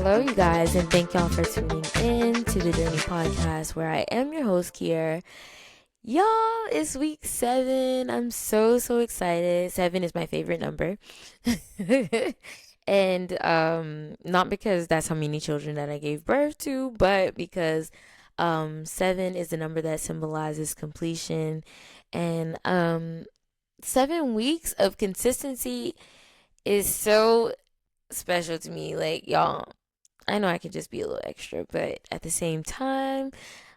Hello, you guys, and thank y'all for tuning in to the Journey Podcast, where I am your host, Kier. Y'all, it's week 7. I'm so excited. 7 is my favorite number. And not because that's how many children that I gave birth to, but because 7 is the number that symbolizes completion. And 7 weeks of consistency is so special to me. Like, y'all, I know I can just be a little extra, but at the same time,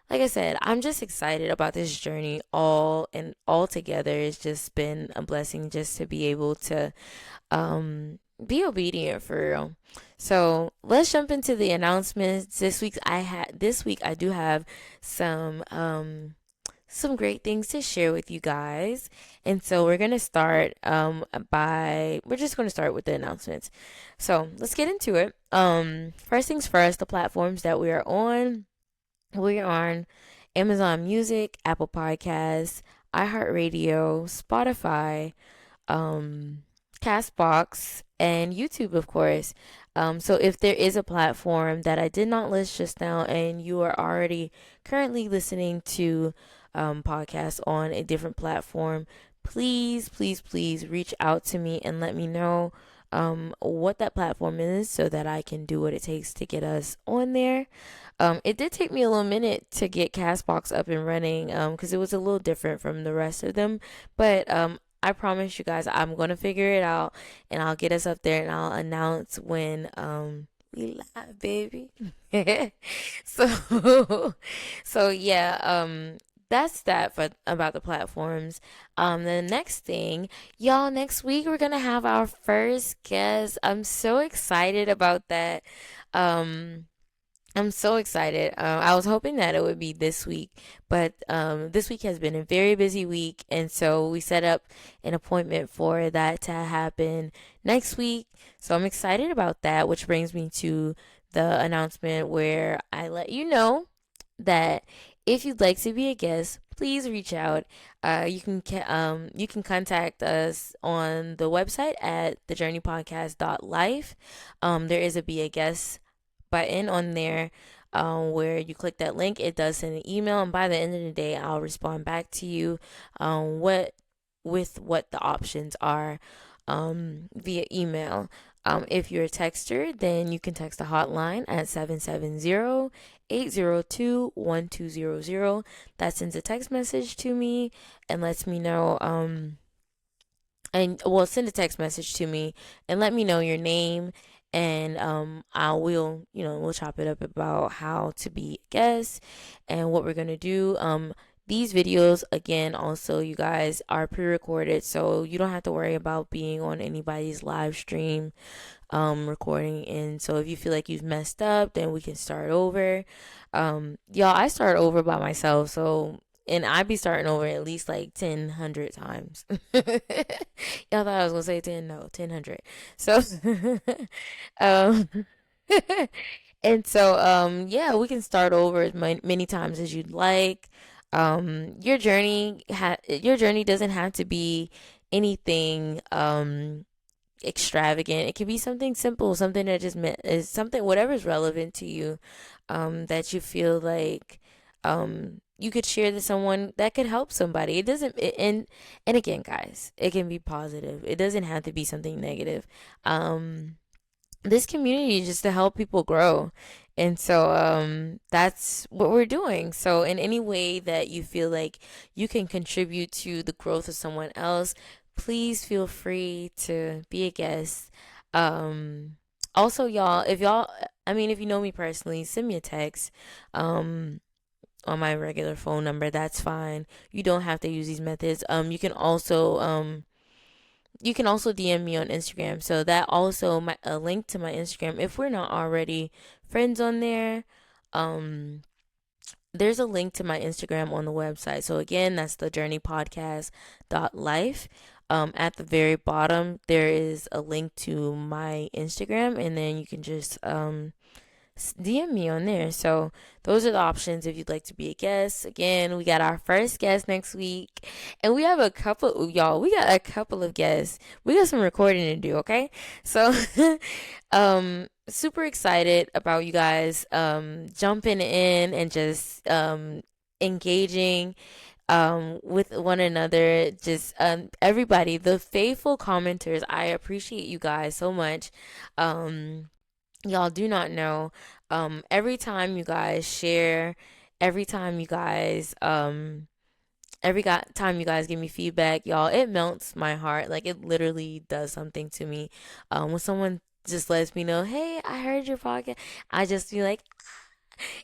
like I said, I'm just excited about this journey all together. It's just been a blessing just to be able to be obedient for real. So let's jump into the announcements. This week I do have some great things to share with you guys. And so we're going to start we're just going to start with the announcements. So let's get into it. First things first, the platforms that we are on. We're on Amazon Music, Apple Podcasts, iHeartRadio, Spotify, Castbox, and YouTube, of course. So if there is a platform that I did not list just now and you are already currently listening to podcasts on a different platform, please reach out to me and let me know what that platform is so that I can do what it takes to get us on there. It did take me a little minute to get Castbox up and running because it was a little different from the rest of them. But I promise you guys, I'm going to figure it out and I'll get us up there and I'll announce when we live, baby. so, so yeah, that's that for about the platforms. The next thing, y'all, next week we're gonna have our first guest. I'm so excited about that. Um, I'm so excited. I was hoping that it would be this week, but this week has been a very busy week, and so we set up an appointment for that to happen next week. So I'm excited about that, which brings me to the announcement where I let you know that if you'd like to be a guest, please reach out. You can contact us on the website at thejourneypodcast.life. There is a be a guest button on there where you click that link. It does send an email, and by the end of the day, I'll respond back to you what the options are via email. If you're a texter, then you can text the hotline at 770-802-1200. That sends a text message to me and lets me know send a text message to me and let me know your name, and we'll chop it up about how to be a guest and what we're gonna do. These videos, again, also, you guys, are pre-recorded, so you don't have to worry about being on anybody's live stream recording. And so if you feel like you've messed up, then we can start over. Y'all, I start over by myself, so, and I be starting over at least like 1,000 times. Y'all thought I was gonna say 10? No, 1,000. So, um, and so, yeah, we can start over as many times as you'd like. Your journey doesn't have to be anything extravagant. It can be something simple, something that is something, whatever's relevant to you, that you feel like you could share to someone that could help somebody. It doesn't and again, guys, it can be positive. It doesn't have to be something negative. This community is just to help people grow. And so that's what we're doing. So in any way that you feel like you can contribute to the growth of someone else, please feel free to be a guest. Also, y'all, if you know me personally, send me a text on my regular phone number. That's fine. You don't have to use these methods. You can also DM me on Instagram. So that also a link to my Instagram. If we're not already friends on there, there's a link to my Instagram on the website. So again, that's the journeypodcast.life. At the very bottom, there is a link to my Instagram, and then you can just DM me on there. So those are the options if you'd like to be a guest. Again, we got our first guest next week, and we have a couple, y'all. We got a couple of guests. We got some recording to do. Okay, so super excited about you guys jumping in and just engaging with one another. Just everybody, the faithful commenters, I appreciate you guys so much. Um, y'all do not know. Every time you guys share, every time you guys time you guys give me feedback, y'all, it melts my heart. Like it literally does something to me. When someone just lets me know, hey, I heard your podcast, I just feel like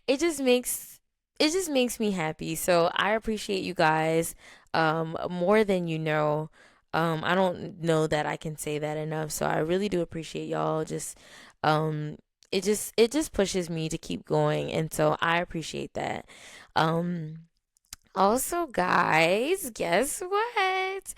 it just makes it just makes me happy. So I appreciate you guys more than you know. I don't know that I can say that enough. So I really do appreciate y'all. Just um it just pushes me to keep going, and so I appreciate that. Um Also, guys, guess what?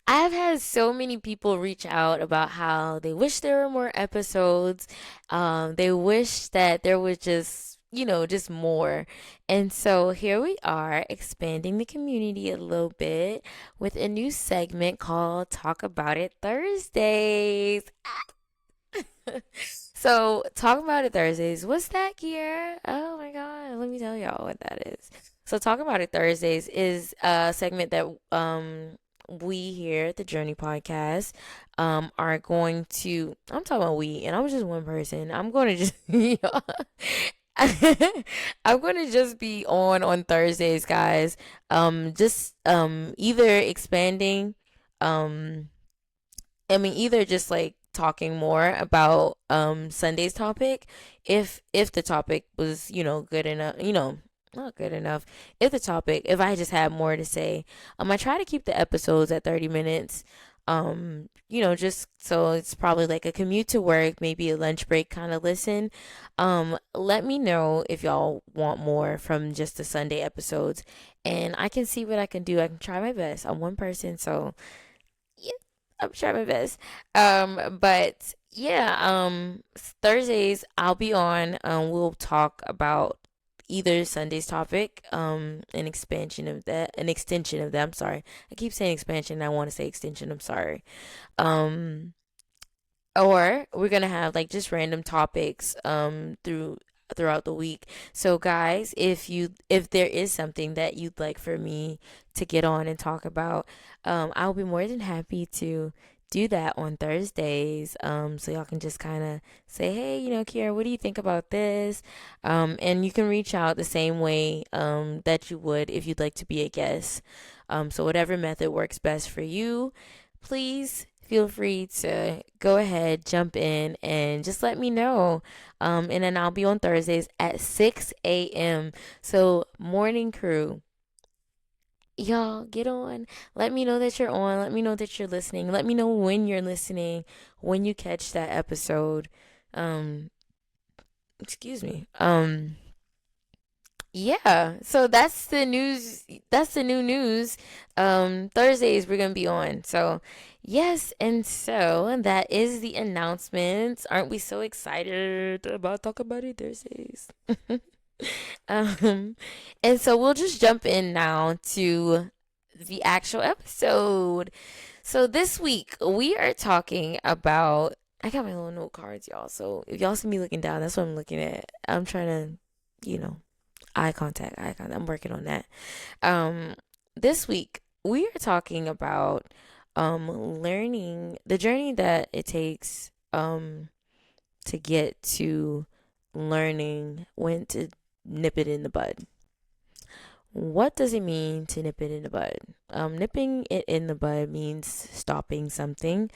I've had so many people reach out about how they wish there were more episodes. They wish that there was just, just more. And so here we are expanding the community a little bit with a new segment called Talk About It Thursdays. So, Talk About It Thursdays, what's that, Kier? Oh my God, let me tell y'all what that is. So, Talk About It Thursdays is a segment that we here at the Journey Podcast are going to. I'm talking about we, and I'm just one person. I'm going to just. I'm going to just be on Thursdays, guys. Just either expanding um either just like talking more about Sunday's topic, if the topic was, good enough, not good enough. If I just had more to say, I try to keep the episodes at 30 minutes. Just so it's probably like a commute to work, maybe a lunch break kind of listen. Let me know if y'all want more from just the Sunday episodes, and I can see what I can do. I can try my best. I'm one person, so yeah, I'm trying my best. But yeah, Thursdays I'll be on. We'll talk about either Sunday's topic, an extension of that. I'm sorry. I keep saying expansion. I want to say extension. I'm sorry. Um, or we're gonna have like just random topics throughout the week. So guys, if there is something that you'd like for me to get on and talk about, I'll be more than happy to do that on Thursdays. So y'all can just kind of say, hey, Kiara, what do you think about this? And you can reach out the same way that you would if you'd like to be a guest. So whatever method works best for you, please feel free to go ahead, jump in, and just let me know. And then I'll be on Thursdays at 6 a.m. So, morning crew, y'all get on. Let me know that you're on. Let me know that you're listening. Let me know when you're listening, when you catch that episode. Um, excuse me. Yeah, so that's the news. That's the new news. Thursdays we're gonna be on. So, yes, and so that is the announcements. Aren't we so excited about Talk About It Thursdays? um, and so we'll just jump in now to the actual episode. So this week we are talking about. I got my little note cards, y'all. So if y'all see me looking down, that's what I'm looking at. I'm trying to, eye contact, eye contact. I'm working on that. Um, this week we are talking about learning the journey that it takes to get to learning when to nip it in the bud. What does it mean to nip it in the bud? Nipping it in the bud means stopping something,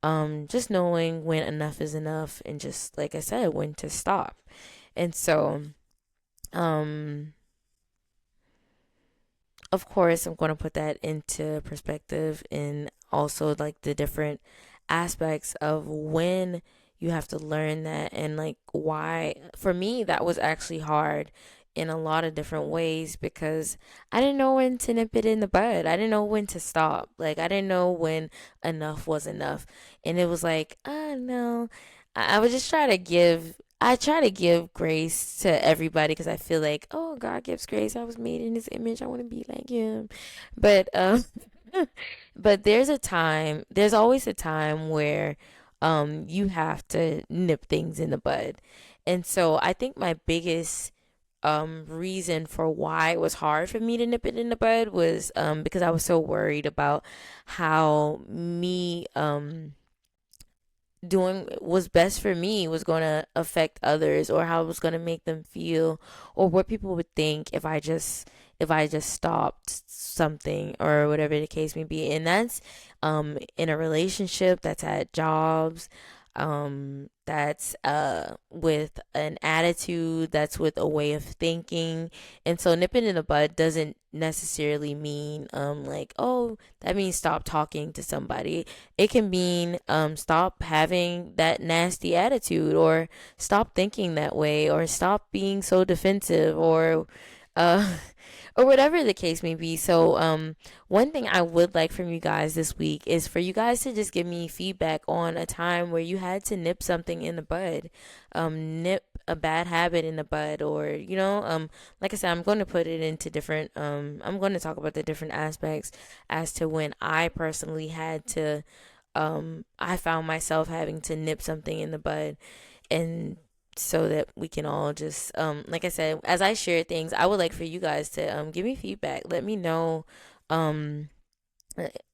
just knowing when enough is enough, and just like I said, when to stop. And so, um, of course, I'm going to put that into perspective and also like the different aspects of when you have to learn that and like why. For me, that was actually hard in a lot of different ways because I didn't know when to nip it in the bud. I didn't know when to stop. Like, I didn't know when enough was enough. And it was like, oh no. I would just I try to give grace to everybody because I feel like, oh, God gives grace. I was made in His image. I want to be like Him. But but there's always a time where you have to nip things in the bud. And so I think my biggest reason for why it was hard for me to nip it in the bud was because I was so worried about how me doing what's best for me was going to affect others, or how it was going to make them feel, or what people would think if I just stopped something, or whatever the case may be. And that's in a relationship, that's at jobs, that's with an attitude, that's with a way of thinking. And so nipping in the bud doesn't necessarily mean like, oh, that means stop talking to somebody. It can mean stop having that nasty attitude, or stop thinking that way, or stop being so defensive, uh, or whatever the case may be. So, one thing I would like from you guys this week is for you guys to just give me feedback on a time where you had to nip something in the bud, nip a bad habit in the bud, or like I said, I'm going to put it into different. I'm going to talk about the different aspects as to when I personally had to. I found myself having to nip something in the bud, and so that we can all just like I said, as I share things, I would like for you guys to give me feedback. Let me know um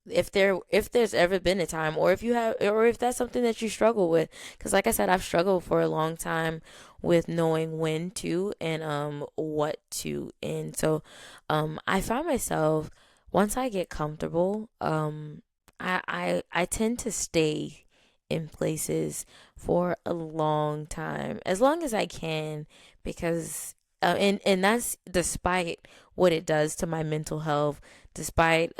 if there's ever been a time, or if you have, or if that's something that you struggle with, because like I said, I've struggled for a long time with knowing when to and what to. And so I find myself, once I get comfortable, I tend to stay in places for a long time, as long as I can, because and that's despite what it does to my mental health, despite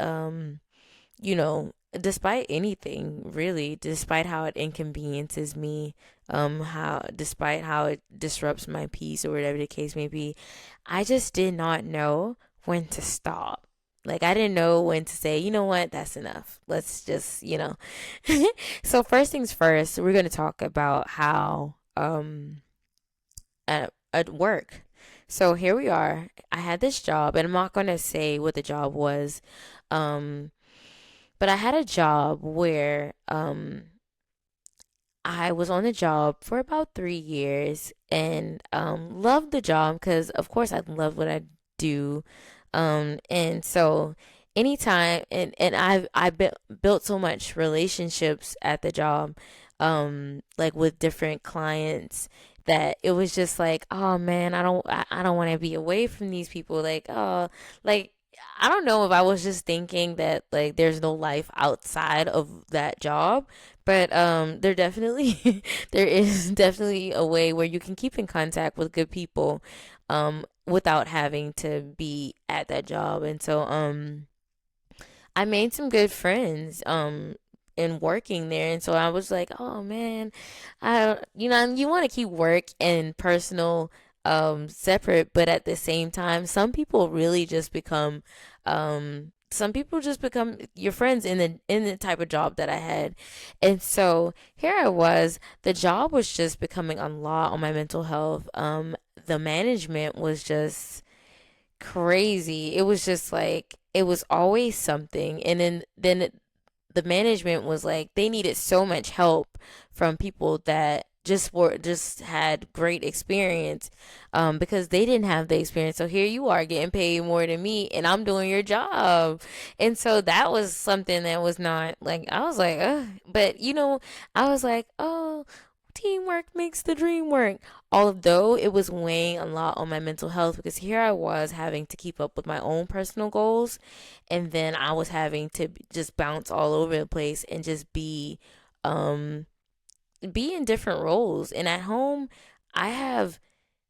despite anything really, despite how it inconveniences me, how despite how it disrupts my peace, or whatever the case may be. I just did not know when to stop. Like, I didn't know when to say, you know what, that's enough. Let's just, So first things first, we're gonna talk about how at work. So here we are. I had this job, and I'm not gonna say what the job was. Um, but I had a job where I was on the job for about 3 years, and loved the job because, of course, I love what I do. And so anytime, and built so much relationships at the job, like with different clients, that it was just like, oh man, I don't want to be away from these people. Like, oh, like, I don't know if I was just thinking that like there's no life outside of that job, but there definitely there is definitely a way where you can keep in contact with good people without having to be at that job. And so I made some good friends in working there. And so I was like, oh man, you want to keep work and personal separate, but at the same time, some people just become your friends in the type of job that I had. And so here I was, the job was just becoming a lot on my mental health. The management was just crazy. It was just like, it was always something. And the management was like, they needed so much help from people that just had great experience, because they didn't have the experience. So here you are getting paid more than me, and I'm doing your job. And so that was something that was not like, I was like, ugh. But I was like, oh, teamwork makes the dream work. Although it was weighing a lot on my mental health, because here I was having to keep up with my own personal goals, and then I was having to just bounce all over the place and just um be in different roles. And at home, I have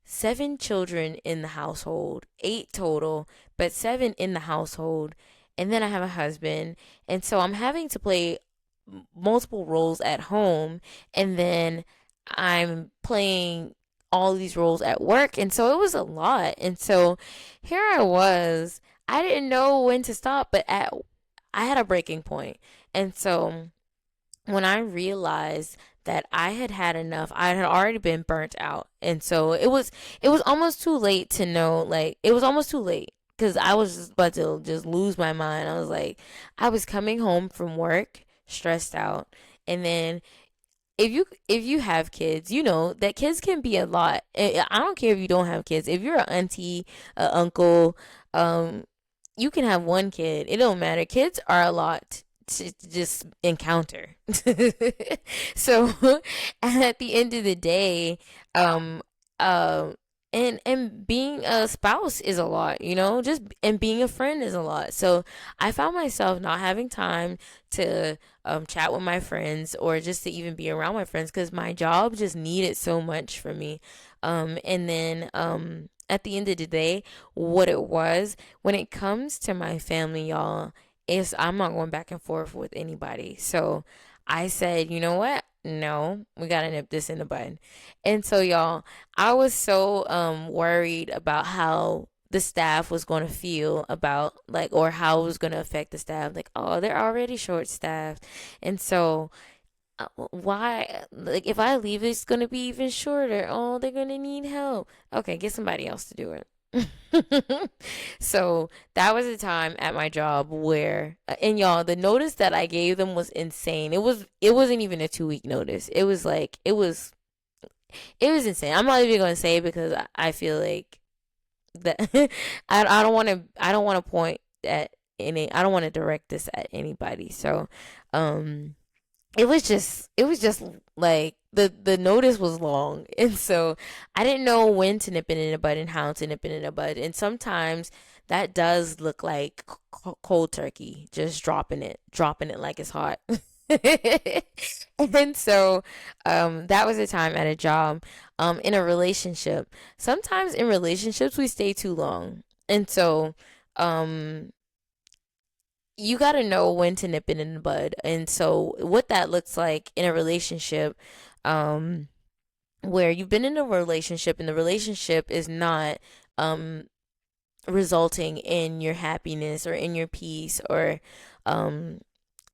7 children in the household, 8 total, but 7 in the household. And then I have a husband. And so I'm having to play multiple roles at home. And then I'm playing all these roles at work. And so it was a lot. And so here I was. I didn't know when to stop, but I had a breaking point. And so when I realized that I had had enough, I had already been burnt out. And so it was almost too late to know, like, it was almost too late, cuz I was just about to just lose my mind. I was like, I was coming home from work stressed out, and then if you have kids, you know that kids can be a lot. I don't care if you don't have kids. If you're an auntie, an uncle, um, you can have one kid. It don't matter. Kids are a lot to just encounter. So at the end of the day, um, um, and being a spouse is a lot, you know, just and being a friend is a lot. So I found myself not having time to chat with my friends or just to even be around my friends because my job just needed so much from me. And then at the end of the day, what it was when it comes to my family, y'all, is I'm not going back and forth with anybody. So I said, you know what? No, we gotta nip this in the bud. And so, y'all, I was so worried about how the staff was going to feel about like or how it was going to affect the staff, like, oh, they're already short staffed. And so why, like, if I leave it's going to be even shorter. Oh, they're going to need help. Okay, get somebody else to do it. So that was a time at my job where and y'all, the notice that I gave them was insane. It wasn't even a 2 week notice. It was insane. I'm not even going to say it because I feel like that I don't want to point at any. I don't want to direct this at anybody. So, um, it was just like the notice was long, and so I didn't know when to nip it in the bud and how to nip it in the bud. And sometimes that does look like cold turkey, just dropping it like it's hot. And so that was a time at a job, in a relationship. Sometimes in relationships we stay too long. And so um you got to know when to nip it in the bud. And so what that looks like in a relationship, um where you've been in a relationship and the relationship is not um resulting in your happiness or in your peace or um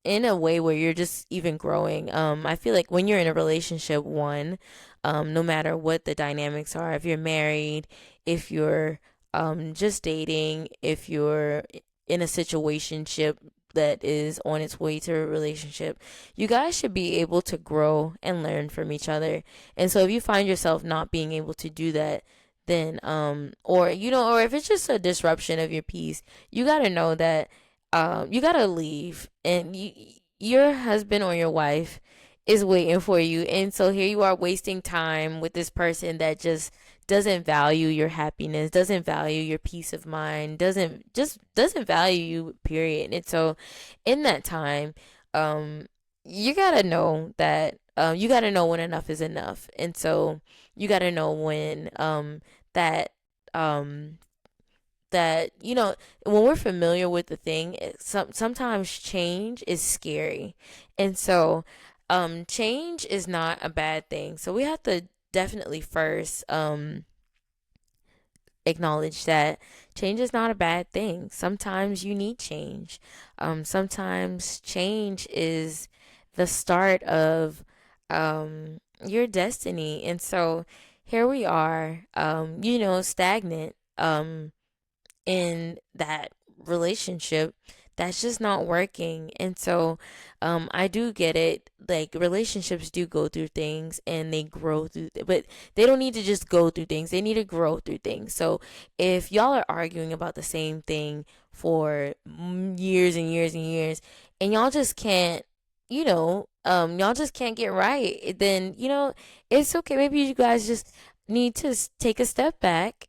in a way where you're just even growing. I feel like when you're in a relationship, no matter what the dynamics are, if you're married, if you're just dating, if you're in a situationship that is on its way to a relationship, you guys should be able to grow and learn from each other. And so if you find yourself not being able to do that, then or or if it's just a disruption of your peace, you got to know that you gotta leave, and your husband or your wife is waiting for you. And so here you are wasting time with this person that just doesn't value your happiness, doesn't value your peace of mind, doesn't value you, period. And so in that time, um, you gotta know that you gotta know when enough is enough. And so you gotta know when that um that when we're familiar with the thing, sometimes change is scary. And so change is not a bad thing, so we have to definitely first acknowledge that change is not a bad thing. Sometimes you need change. Sometimes change is the start of your destiny. And so here we are, stagnant in that relationship that's just not working. And so I do get it, like relationships do go through things and they grow through, but they don't need to just go through things, they need to grow through things. So if y'all are arguing about the same thing for years and years and years, and y'all just can't get right, then it's okay. Maybe you guys just need to take a step back,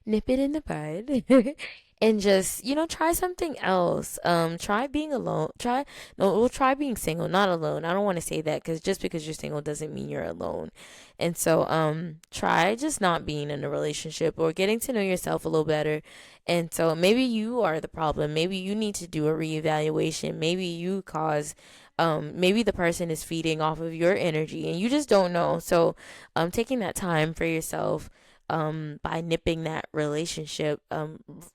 nip it in the bud, and just try something else. Try being alone. Try no well try being single, not alone. I don't want to say that because just because you're single doesn't mean you're alone. And so try just not being in a relationship or getting to know yourself a little better. And so maybe you are the problem. Maybe you need to do a reevaluation. Maybe the person is feeding off of your energy and you just don't know. So taking that time for yourself, by nipping that relationship,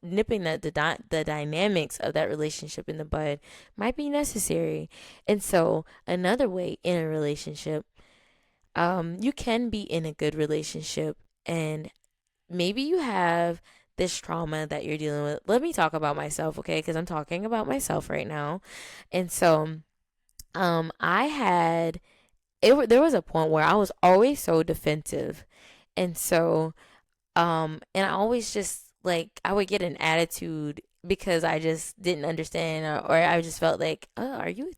nipping the dynamics of that relationship in the bud might be necessary. And so another way in a relationship, you can be in a good relationship and maybe you have this trauma that you're dealing with. Let me talk about myself, okay? Because I'm talking about myself right now. And so, I had there was a point where I was always so defensive, and so and I always just like I would get an attitude because I just didn't understand, or I just felt like, oh, are you,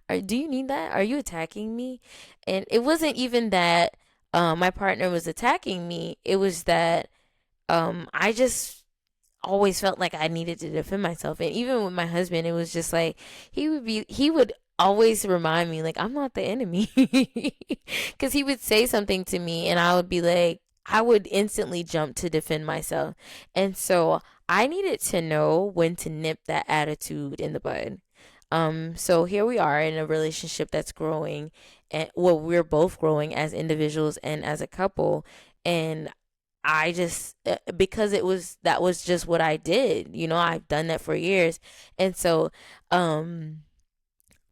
or do you need that? Are you attacking me? And it wasn't even that my partner was attacking me. It was that I just always felt like I needed to defend myself. And even with my husband, it was just like he would always remind me like I'm not the enemy. Cuz he would say something to me and I would be like I would instantly jump to defend myself. And so I needed to know when to nip that attitude in the bud. So here we are in a relationship that's growing, and well, we're both growing as individuals and as a couple. And I just because it was that was just what I did. You know, I've done that for years. And so um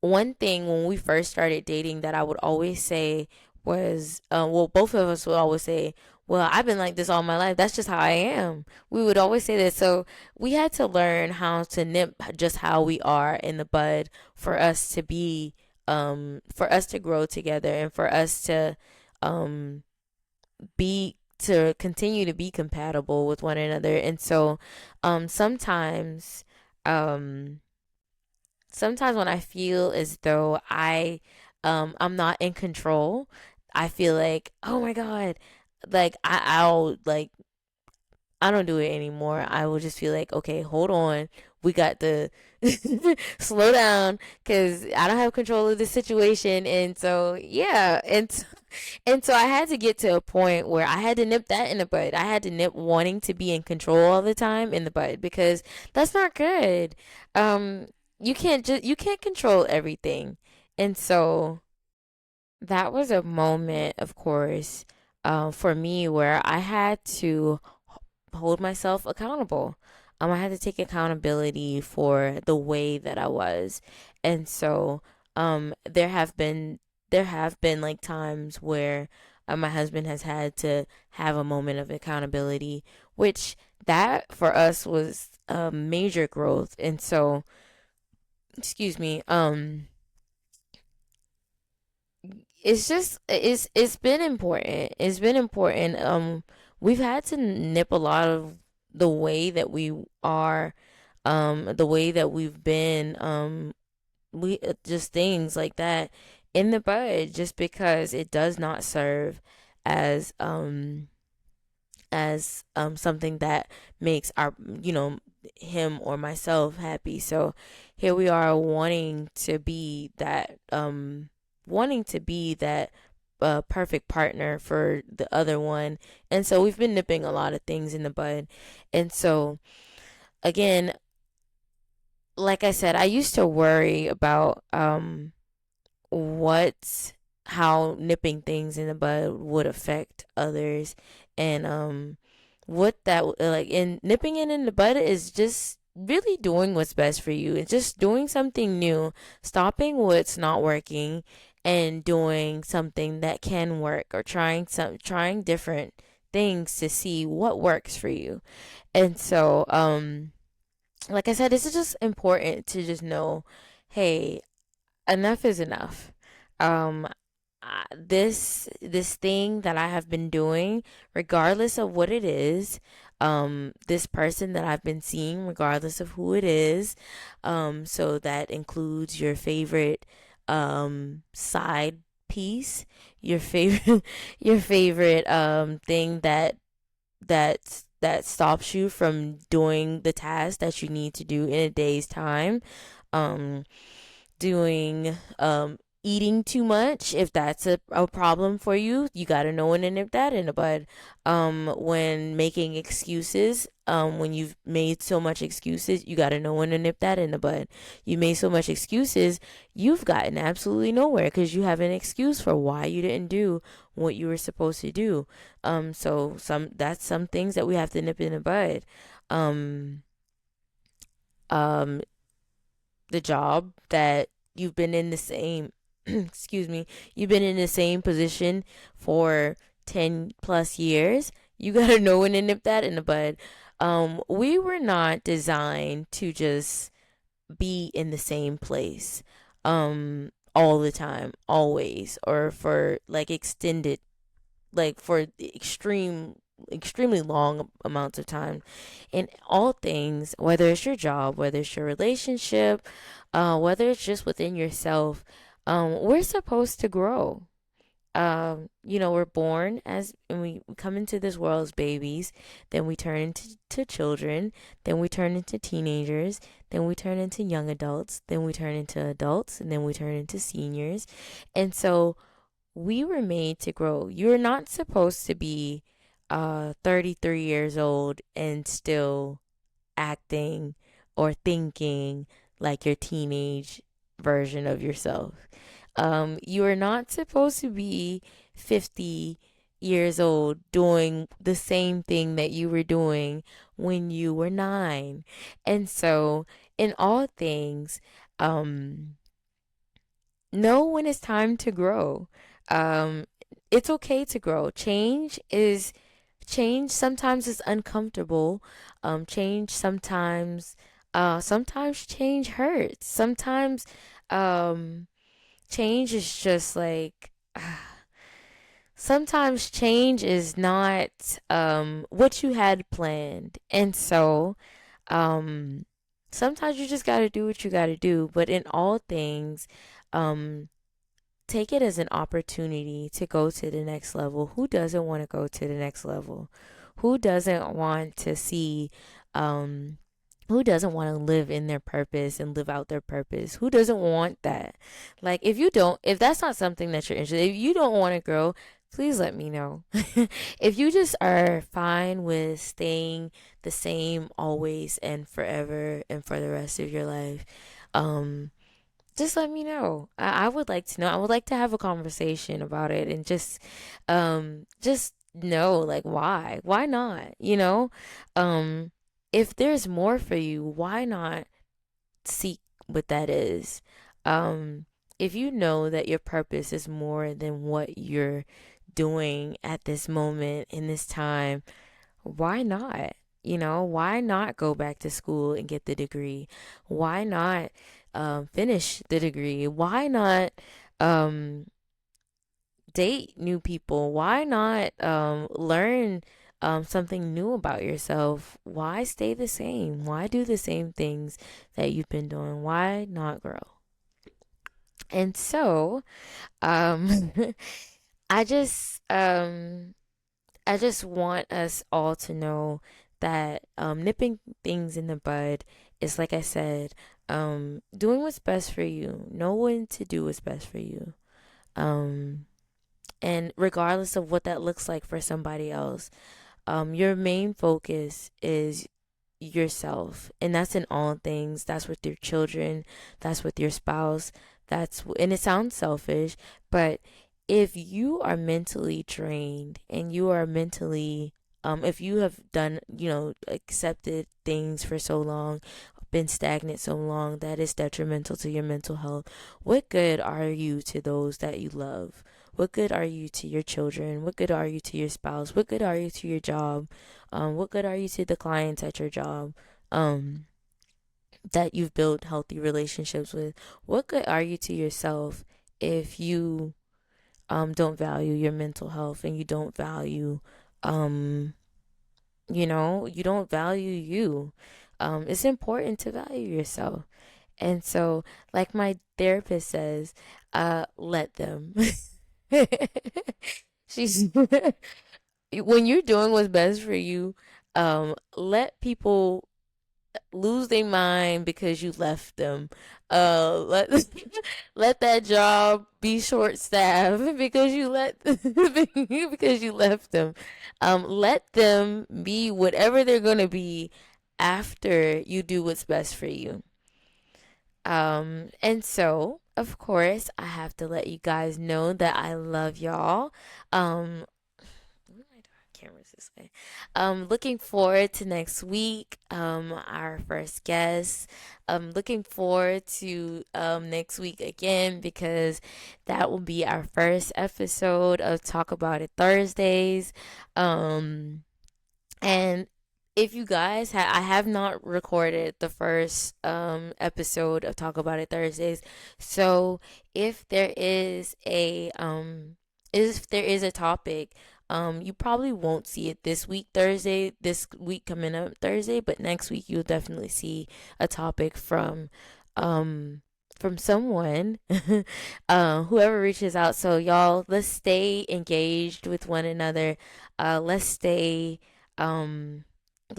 one thing when we first started dating that I would always say was well, both of us would always say, well, I've been like this all my life. That's just how I am. We would always say that. So we had to learn how to nip just how we are in the bud for us to be for us to grow together and for us to um be to continue to be compatible with one another. And so sometimes um sometimes when I feel as though I'm not in control, I feel like, oh my god, like I'll like I don't do it anymore. I will just feel like, okay, hold on. We got to slow down because I don't have control of the situation. And so, yeah. And so I had to get to a point where I had to nip that in the bud. I had to nip wanting to be in control all the time in the bud because that's not good. Um, you can't control everything. And so that was a moment, of course, for me where I had to hold myself accountable. I had to take accountability for the way that I was. And so there have been like times where my husband has had to have a moment of accountability, which that for us was a major growth. And so, excuse me, it's been important. It's been important. We've had to nip a lot of the way that we are, the way that we've been, we just things like that in the bud, just because it does not serve as something that makes our him or myself happy. So here we are wanting to be that perfect partner for the other one. And so we've been nipping a lot of things in the bud. And so again, like I said, I used to worry about what how nipping things in the bud would affect others, and what that like in nipping it in the bud is just really doing what's best for you. It's just doing something new, stopping what's not working and doing something that can work, or trying different things to see what works for you. And so like I said, this is just important to just know, hey, enough is enough. Um, this thing that I have been doing, regardless of what it is, this person that I've been seeing, regardless of who it is, so that includes your favorite side piece, your favorite your favorite thing that stops you from doing the task that you need to do in a day's time. Um, doing eating too much, if that's a problem for you, you got to know when to nip that in the bud. When making excuses, when you've made so much excuses, you got to know when to nip that in the bud. You made so much excuses, you've gotten absolutely nowhere because you have an excuse for why you didn't do what you were supposed to do. So some things that we have to nip in the bud. um um the job that you've been in the same excuse me, you've been in the same position for 10 plus years, you got to know when to nip that in the bud. We were not designed to just be in the same place all the time, always, or for like extended, like for the extremely long amounts of time in all things, whether it's your job, whether it's your relationship, whether it's just within yourself. We're supposed to grow. We're born as, and we come into this world as babies, then we turn into children, then we turn into teenagers, then we turn into young adults, then we turn into adults, and then we turn into seniors. And so we were made to grow. You're not supposed to be 33 years old and still acting or thinking like your teenage version of yourself. You are not supposed to be 50 years old doing the same thing that you were doing when you were 9. And so, in all things, um, know when it's time to grow. Um, it's okay to grow. Change sometimes is uncomfortable. Change sometimes change hurts. Sometimes um change is just like sometimes change is not what you had planned. And so um sometimes you just got to do what you got to do, but in all things, um take it as an opportunity to go to the next level. Who doesn't want to go to the next level? Who doesn't want to see um who doesn't want to live in their purpose and live out their purpose? Who doesn't want that? Like, if that's not something that you're interested, if you don't want to grow, please let me know. If you just are fine with staying the same always and forever and for the rest of your life, um, just let me know. I would like to know. I would like to have a conversation about it and just know, like, why? Why not? Um, if there's more for you, why not seek what that is? Um, if you know that your purpose is more than what you're doing at this moment in this time, why not? Why not go back to school and get the degree? Why not finish the degree? Why not um, date new people? Why not learn something new about yourself? Why stay the same? Why do the same things that you've been doing? Why not grow? And so, um, I just um, I just want us all to know that nipping things in the bud is, like I said, doing what's best for you. Know when to do what's best for you. Um, and regardless of what that looks like for somebody else, your main focus is yourself. And that's in all things. That's with your children, that's with your spouse. And it sounds selfish, but if you are mentally drained and you are mentally if you have done, accepted things for so long, been stagnant so long that is detrimental to your mental health, what good are you to those that you love? What good are you to your children? What good are you to your spouse? What good are you to your job? What good are you to the clients at your job that you've built healthy relationships with? What good are you to yourself if you don't value your mental health and you don't value um, you don't value you? It's important to value yourself. And so, like my therapist says, let them. She's when you're doing what's best for you, let people lose their mind because you left them. Let let that job be short staffed because because you left them. Let them be whatever they're gonna be after you do what's best for you. And so, of course, I have to let you guys know that I love y'all. What am I doing? Cameras this way. Looking forward to next week. Our first guest. Looking forward to next week again because that will be our first episode of Talk About It Thursdays. And if you guys I have not recorded the first episode of Talk About It Thursdays. So if there is a topic, you probably won't see it this week coming up Thursday, but next week you'll definitely see a topic from someone, whoever reaches out. So y'all, let's stay engaged with one another. Let's um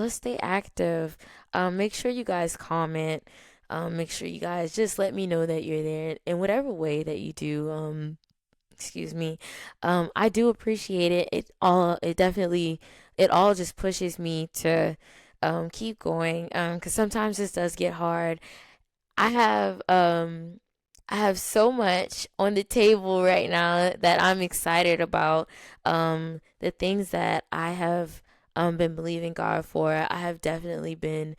stay active. Make sure you guys comment. Make sure you guys just let me know that you're there in whatever way that you do. Excuse me. I do appreciate it. It all just pushes me to keep going. Because sometimes this does get hard. I have um I have so much on the table right now that I'm excited about. The things that I have been believing God for, I have definitely been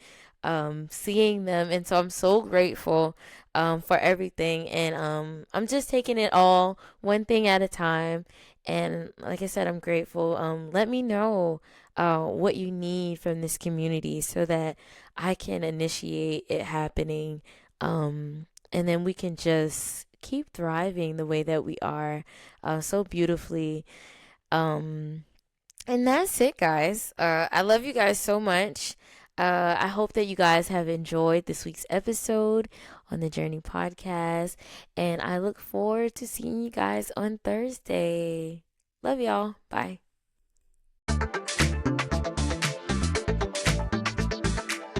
seeing them, and so I'm so grateful for everything. And I'm just taking it all one thing at a time. And like I said, I'm grateful. Let me know what you need from this community so that I can initiate it happening, and then we can just keep thriving the way that we are, so beautifully. Um, and that's it, guys. I love you guys so much. I hope that you guys have enjoyed this week's episode on the Journey podcast. And I look forward to seeing you guys on Thursday. Love y'all. Bye.